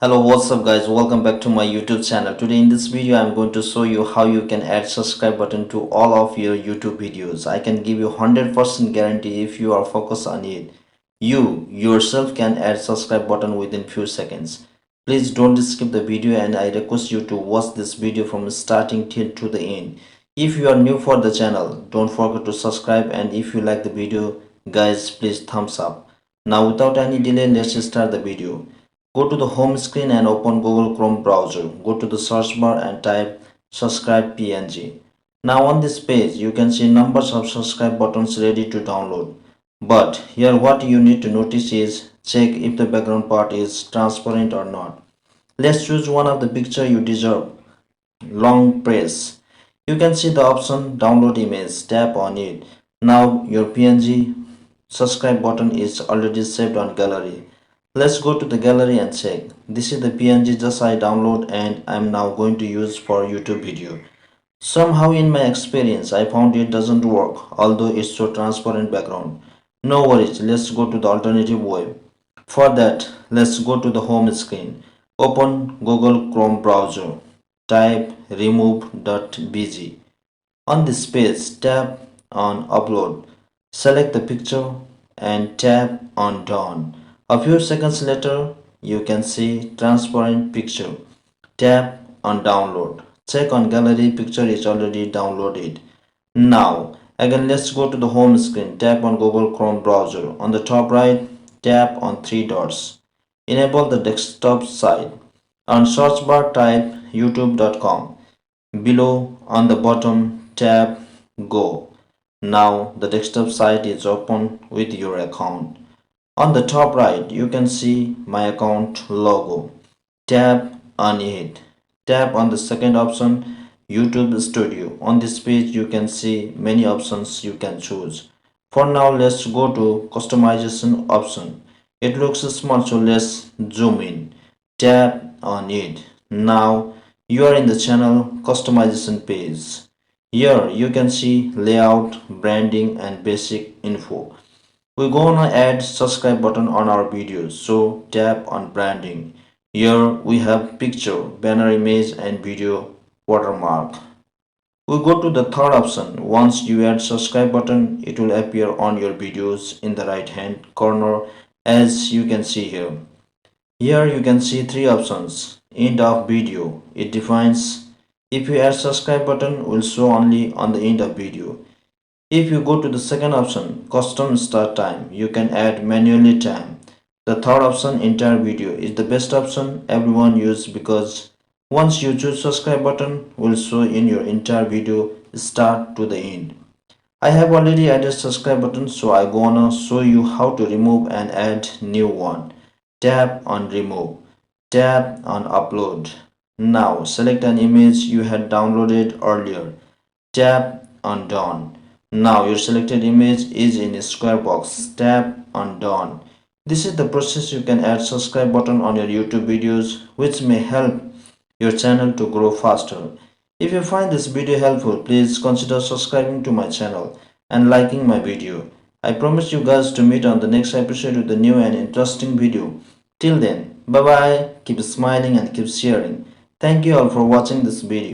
Hello, what's up guys? Welcome back to my YouTube channel. Today in this video I'm going to show you how you can add subscribe button to all of your YouTube videos. I can give you 100% guarantee if you are focused on it. You yourself can add subscribe button within few seconds. Please don't skip the video and I request you to watch this video from starting till to the end. If you are new for the channel, don't forget to subscribe, and if you like the video guys, please thumbs up. Now without any delay, let's start the video. Go to the home screen and open Google Chrome browser. Go to the search bar and type subscribe PNG. Now on this page you can see numbers of subscribe buttons ready to download. But here what you need to notice is check if the background part is transparent or not. Let's choose one of the picture you deserve. Long press. You can see the option download image. Tap on it. Now your PNG subscribe button is already saved on gallery. Let's go to the gallery and check. This is the PNG just I download and I'm now going to use for YouTube video. Somehow in my experience I found it doesn't work although it's so transparent background. No worries, let's go to the alternative way. For that, let's go to the home screen. Open Google Chrome browser. Type remove.bg. On this page, tap on upload. Select the picture and tap on done. A few seconds later, you can see transparent picture. Tap on download. Check on gallery, picture is already downloaded. Now, again let's go to the home screen. Tap on Google Chrome browser. On the top right, tap on three dots. Enable the desktop side. On search bar type youtube.com. Below on the bottom, tap go. Now the desktop site is open with your account. On the top right, you can see my account logo. Tap on it. Tap on the second option, YouTube Studio. On this page, you can see many options you can choose. For now, let's go to customization option. It looks small, so let's zoom in. Tap on it. Now you are in the channel customization page. Here you can see layout, branding and basic info. We're gonna add subscribe button on our videos, so tap on branding. Here we have picture, banner image and video watermark. We go to the third option. Once you add subscribe button, it will appear on your videos in the right hand corner as you can see here. Here you can see three options. End of video. It defines if you add subscribe button will show only on the end of video. If you go to the second option, custom start time, you can add manually time. The third option, entire video, is the best option everyone use because once you choose subscribe button will show in your entire video start to the end. I have already added subscribe button, so I gonna show you how to remove and add new one. Tap on remove. Tap on upload. Now select an image you had downloaded earlier. Tap on done. Now your selected image is in a square box. Tap on done. This is the process you can add subscribe button on your YouTube videos, which may help your channel to grow faster. If you find this video helpful, please consider subscribing to my channel and liking my video. I promise you guys to meet on the next episode with a new and interesting video. Till then, bye bye, keep smiling and keep sharing. Thank you all for watching this video.